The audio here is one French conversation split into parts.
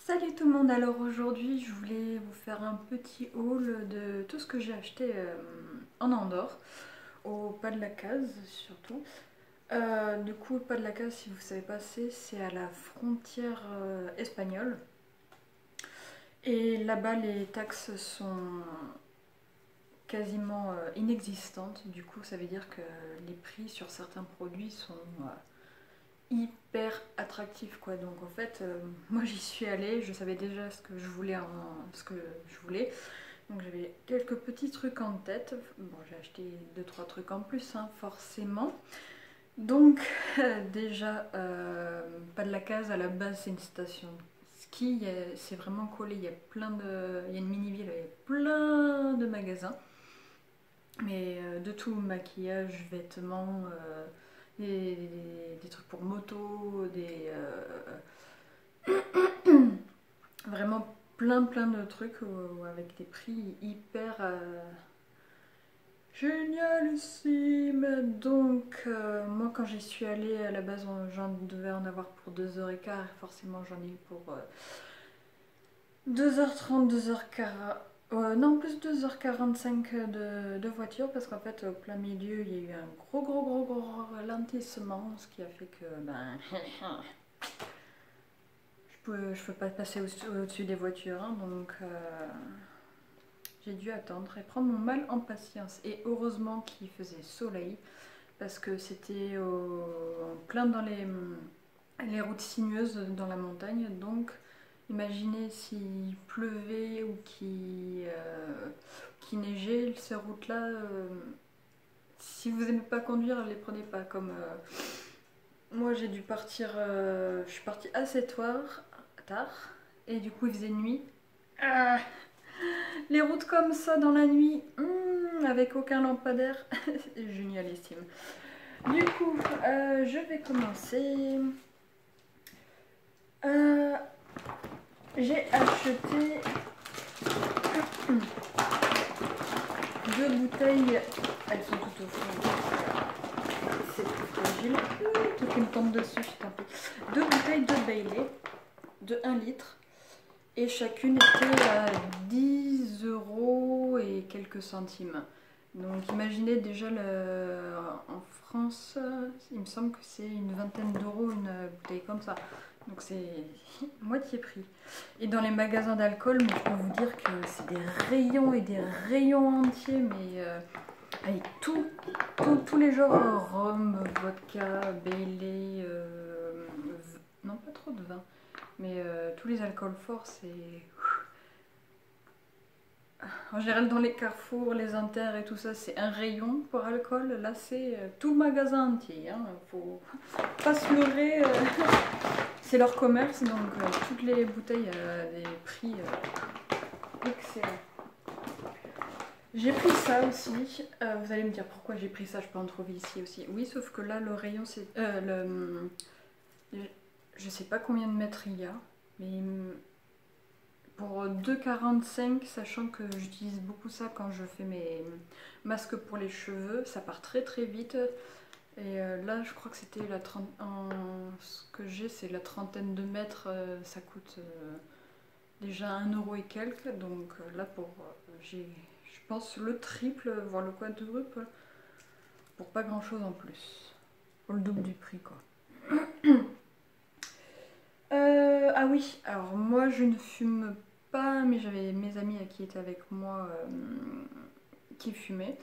Salut tout le monde, alors aujourd'hui je voulais vous faire un petit haul de tout ce que j'ai acheté en Andorre, au Pas de la Case surtout. Du coup, Pas de la Case, si vous ne savez pas, c'est à la frontière espagnole. Et là-bas les taxes sont quasiment inexistantes, du coup ça veut dire que les prix sur certains produits sont hyper attractif quoi. Donc en fait moi j'y suis allée, je savais déjà ce que je voulais donc j'avais quelques petits trucs en tête. Bon, j'ai acheté 2-3 trucs en plus hein, forcément. Donc déjà Pas de la Case, à la base c'est une station ski, c'est vraiment collé, il y a il y a une mini-ville, il y a plein de magasins, mais de tout, maquillage, vêtements, des trucs pour moto, vraiment plein de trucs avec des prix hyper génialissimes. Donc moi quand j'y suis allée à la base j'en devais en avoir pour 2h15 et forcément j'en ai eu pour 2h30, 2h40. Non, plus 2h45 de voiture parce qu'en fait au plein milieu il y a eu un gros ralentissement, ce qui a fait que ben je peux pas passer au-dessus des voitures hein, donc j'ai dû attendre et prendre mon mal en patience. Et heureusement qu'il faisait soleil parce que c'était en plein dans les routes sinueuses dans la montagne, donc imaginez s'il pleuvait ou qu'il neigeait, ces routes-là, si vous n'aimez pas conduire, ne les prenez pas. Comme moi, j'ai dû partir, je suis partie assez tard, et du coup il faisait nuit. Ah, les routes comme ça dans la nuit, avec aucun lampadaire, c'est génialissime. Du coup, je vais commencer. J'ai acheté 2 bouteilles, elles sont toutes au fond, c'est tout fragile, tout qui me tombe dessus, putain. 2 bouteilles de Bailey de 1 litre et chacune était à 10 € et quelques centimes. Donc imaginez déjà en France, il me semble que c'est une vingtaine d'euros une bouteille comme ça. Donc c'est moitié prix. Et dans les magasins d'alcool, je peux vous dire que c'est des rayons et des rayons entiers, mais avec tous les genres, rhum, vodka, Bailey, non pas trop de vin, mais tous les alcools forts, c'est... En général, dans les carrefours, les inters et tout ça, c'est un rayon pour alcool. Là, c'est tout le magasin entier. Hein. Faut pas se leurrer. C'est leur commerce, donc toutes les bouteilles à des prix excellents. J'ai pris ça aussi. Vous allez me dire pourquoi j'ai pris ça, je peux en trouver ici aussi. Oui, sauf que là, le rayon, c'est... je sais pas combien de mètres il y a, mais... Pour 2,45, sachant que j'utilise beaucoup ça quand je fais mes masques pour les cheveux, ça part très vite. Et là, je crois que c'était ce que j'ai, c'est la trentaine de mètres, ça coûte déjà 1 € et quelques. Donc là, j'ai, je pense, le triple, voire le quadruple, pour pas grand chose en plus. Pour le double du prix, quoi. Ah oui, alors moi je ne fume pas, mais j'avais mes amis qui étaient avec moi qui fumaient.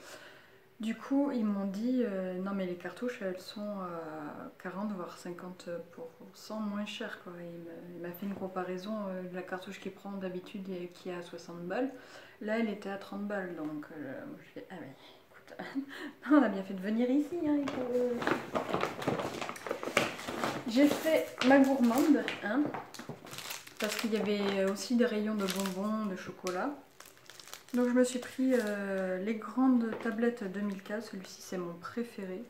Du coup, ils m'ont dit non, mais les cartouches elles sont à 40 voire 50% moins chères quoi. Il m'a fait une comparaison de la cartouche qu'il prend d'habitude et qui est à 60 balles. Là, elle était à 30 balles, donc je fais ah mais écoute, on a bien fait de venir ici. Hein, j'ai fait ma gourmande, hein, parce qu'il y avait aussi des rayons de bonbons, de chocolat. Donc je me suis pris les grandes tablettes 2015, celui-ci c'est mon préféré.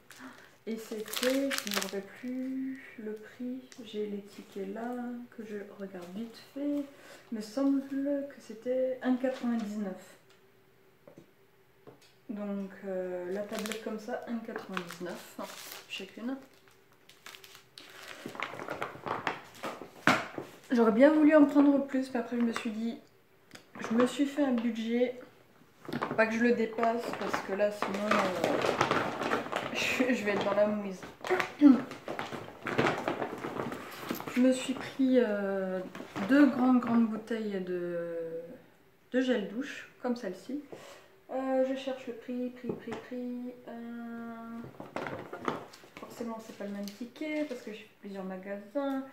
Et c'était, je ne me rappelle plus le prix, j'ai les tickets là, que je regarde vite fait. Il me semble que c'était 1,99 €. Donc la tablette comme ça, 1,99 € chacune. J'aurais bien voulu en prendre plus, mais après je me suis dit, je me suis fait un budget, pas que je le dépasse, parce que là sinon je vais être dans la mouise. Je me suis pris deux grandes bouteilles de gel douche, comme celle-ci. Je cherche le prix. Forcément, c'est pas le même ticket parce que j'ai fait plusieurs magasins.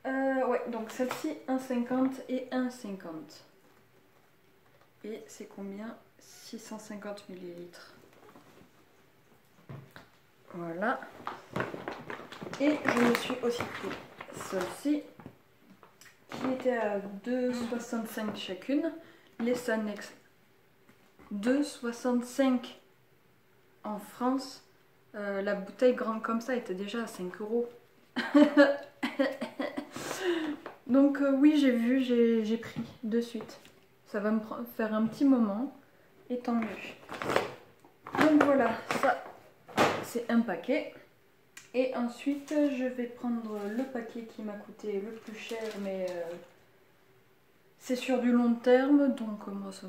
Ouais, donc celle-ci, 1,50 et 1,50. Et c'est combien? 650 millilitres. Voilà. Et je me suis aussi pris celle-ci, qui était à 2,65 chacune. Les Sanex 2,65 en France. La bouteille grande comme ça était déjà à 5 €. Donc oui, j'ai vu, j'ai pris de suite. Ça va me faire un petit moment, et tant mieux. Donc voilà, ça c'est un paquet. Et ensuite je vais prendre le paquet qui m'a coûté le plus cher, mais c'est sur du long terme, donc moi ça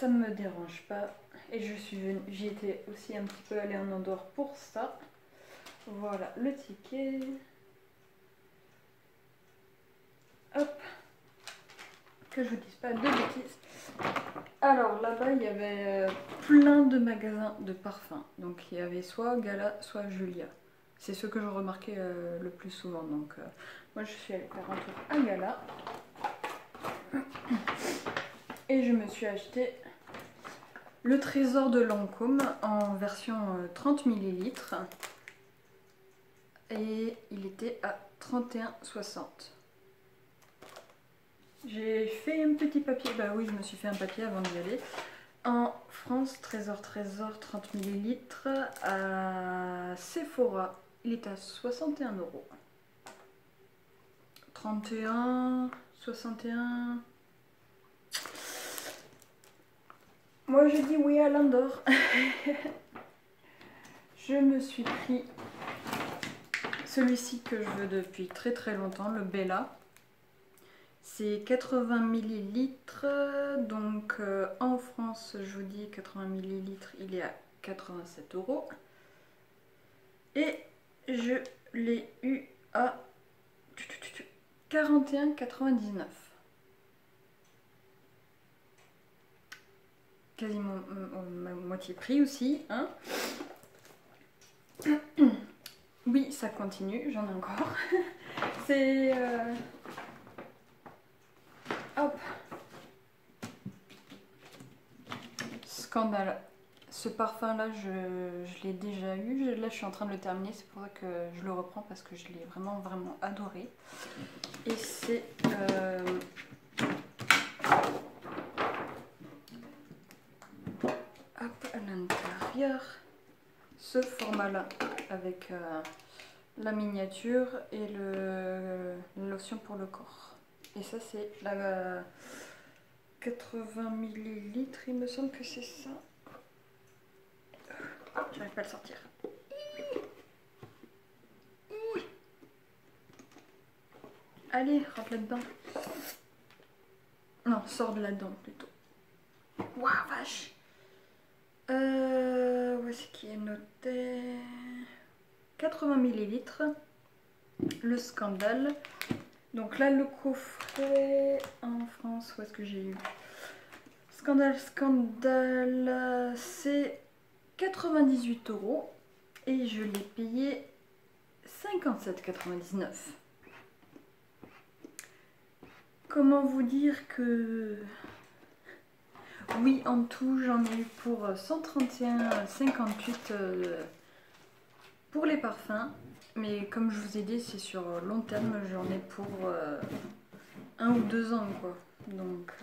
me dérange pas. Et j'y étais aussi un petit peu allée en Andorre pour ça. Voilà le ticket. Hop, que je vous dise pas de bêtises. Alors là-bas il y avait plein de magasins de parfums. Donc il y avait soit Gala, soit Julia. C'est ce que je remarquais le plus souvent. Donc moi je suis allée faire un tour à Gala. Et je me suis acheté le Trésor de Lancôme en version 30 ml. Et il était à 31,60 €. J'ai fait un petit papier, bah oui je me suis fait un papier avant d'y aller. En France, Trésor 30 ml à Sephora, il est à 61 €. 31, 61. Moi je dis oui à l'Andorre. Je me suis pris celui-ci que je veux depuis très longtemps, le Bella. C'est 80 ml, donc en France, je vous dis 80 ml, il est à 87 €. Et je l'ai eu à 41,99 €. Quasiment moitié prix aussi, hein. Oui, ça continue, j'en ai encore. C'est... Hop. Scandale. Ce parfum-là, je l'ai déjà eu. Là, je suis en train de le terminer. C'est pour ça que je le reprends parce que je l'ai vraiment adoré. Et c'est... Hop, à l'intérieur. Ce format-là avec la miniature et la lotion pour le corps. Et ça, c'est la 80 ml, il me semble que c'est ça. J'arrive pas à le sortir. Allez, rentre là-dedans. Non, sors de là-dedans plutôt. Waouh, vache. Où est-ce qu'il est noté? 80 ml. Le Scandale. Donc là, le coffret en France, où est-ce que j'ai eu? Scandale, c'est 98 € et je l'ai payé 57,99 €. Comment vous dire que... Oui, en tout, j'en ai eu pour 131,58 € pour les parfums. Mais comme je vous ai dit, c'est sur long terme, j'en ai pour 1 ou 2 ans, quoi. Donc,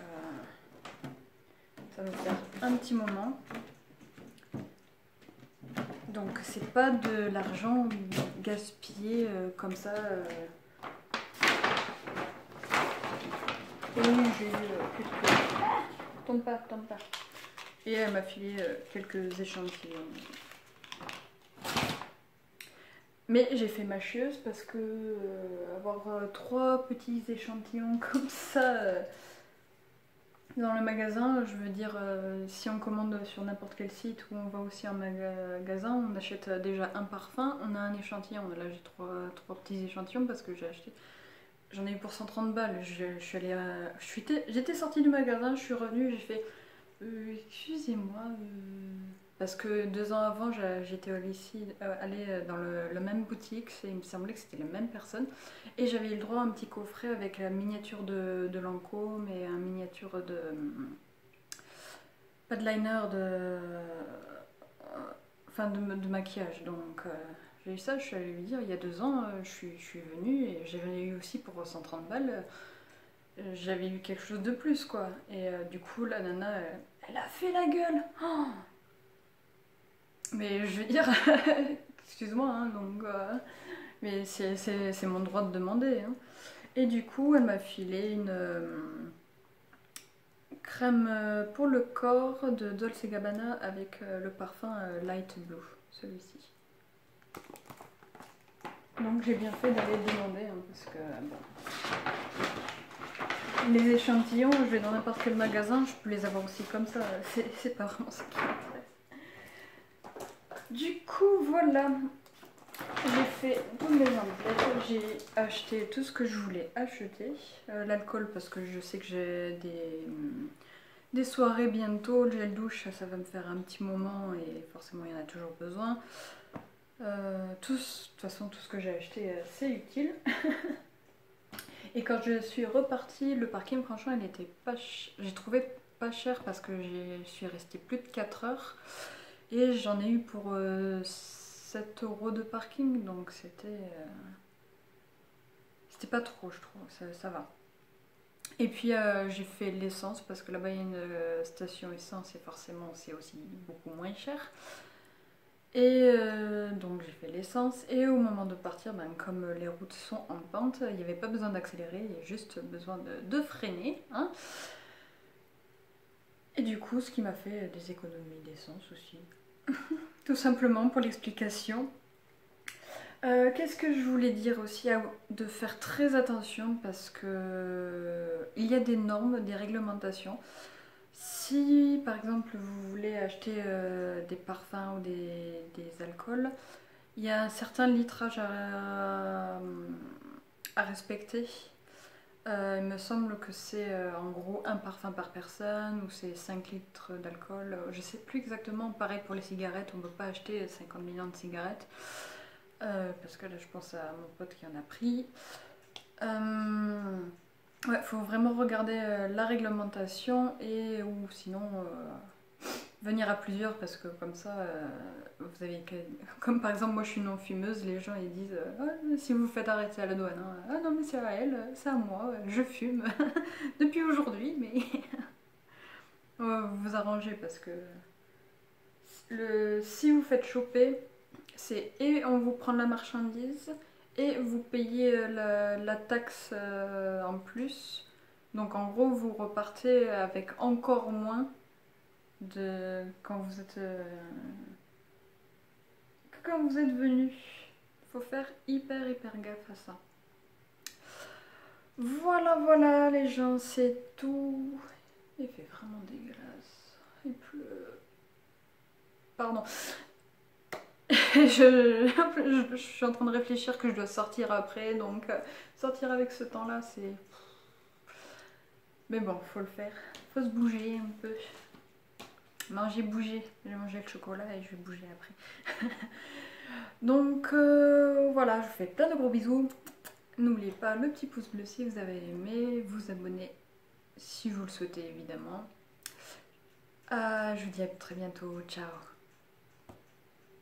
ça va faire un petit moment. Donc, c'est pas de l'argent gaspillé comme ça. Et oui, j'ai eu quelques... Ah, tombe pas. Et elle m'a filé quelques échantillons. Mais j'ai fait ma chieuse parce que avoir 3 petits échantillons comme ça dans le magasin. Je veux dire, si on commande sur n'importe quel site ou on va aussi en magasin, on achète déjà un parfum, on a un échantillon. Là j'ai trois petits échantillons parce que j'ai acheté. J'en ai eu pour 130 balles. J'étais sortie du magasin, je suis revenue, j'ai fait excusez-moi. Parce que 2 ans avant, j'étais allée dans la même boutique, il me semblait que c'était la même personne. Et j'avais eu le droit à un petit coffret avec la miniature de Lancôme et un miniature de. Pas de liner, enfin de maquillage. Donc j'ai eu ça, je suis allée lui dire il y a 2 ans, je suis venue et j'avais eu aussi pour 130 balles. J'avais eu quelque chose de plus quoi. Et du coup, la nana, elle a fait la gueule. Oh, mais je veux dire, excuse-moi, hein, donc, mais c'est mon droit de demander. Hein. Et du coup, elle m'a filé une crème pour le corps de Dolce & Gabbana avec le parfum Light Blue, celui-ci. Donc j'ai bien fait d'aller demander, hein, parce que bon. Les échantillons, je vais dans n'importe quel magasin, je peux les avoir aussi comme ça, c'est pas vraiment ce qui m'intéresse. Du coup, voilà, j'ai fait toutes mes emplettes, j'ai acheté tout ce que je voulais acheter. L'alcool parce que je sais que j'ai des soirées bientôt, le gel douche, ça va me faire un petit moment et forcément il y en a toujours besoin. De toute façon, tout ce que j'ai acheté, c'est utile. Et quand je suis repartie, le parking, franchement, il était pas j'ai trouvé pas cher parce que je suis restée plus de 4 heures. Et j'en ai eu pour 7 € de parking, donc c'était pas trop, je trouve, ça va. Et puis j'ai fait l'essence parce que là-bas il y a une station essence et forcément c'est aussi beaucoup moins cher. Et donc j'ai fait l'essence et au moment de partir, ben, comme les routes sont en pente, il n'y avait pas besoin d'accélérer, il y a juste besoin de freiner. Hein. Et du coup, ce qui m'a fait des économies d'essence aussi. Tout simplement pour l'explication. Qu'est-ce que je voulais dire aussi, de faire très attention parce que il y a des normes, des réglementations. Si par exemple vous voulez acheter des parfums ou des alcools, il y a un certain litrage à respecter. Il me semble que c'est en gros un parfum par personne ou c'est 5 litres d'alcool. Je sais plus exactement. Pareil pour les cigarettes, on ne peut pas acheter 50 millions de cigarettes. Parce que là je pense à mon pote qui en a pris. Ouais, faut vraiment regarder la réglementation et ou sinon venir à plusieurs parce que comme ça vous avez comme par exemple moi je suis non fumeuse, les gens ils disent ah, si vous faites arrêter à la douane, hein, ah non mais c'est à elle, c'est à moi, je fume depuis aujourd'hui mais vous vous arrangez parce que si vous faites choper c'est et on vous prend la marchandise et vous payez la taxe en plus. Donc en gros, vous repartez avec encore moins de quand vous êtes venu. Il faut faire hyper gaffe à ça. Voilà les gens, c'est tout. Il fait vraiment dégueulasse. Il pleut. Pardon. Je suis en train de réfléchir que je dois sortir après, donc sortir avec ce temps-là, c'est... Mais bon, faut le faire. Faut se bouger un peu. Manger, bouger. J'ai mangé le chocolat et je vais bouger après. Donc voilà, je vous fais plein de gros bisous. N'oubliez pas le petit pouce bleu si vous avez aimé, vous abonner si vous le souhaitez évidemment. Je vous dis à très bientôt, ciao.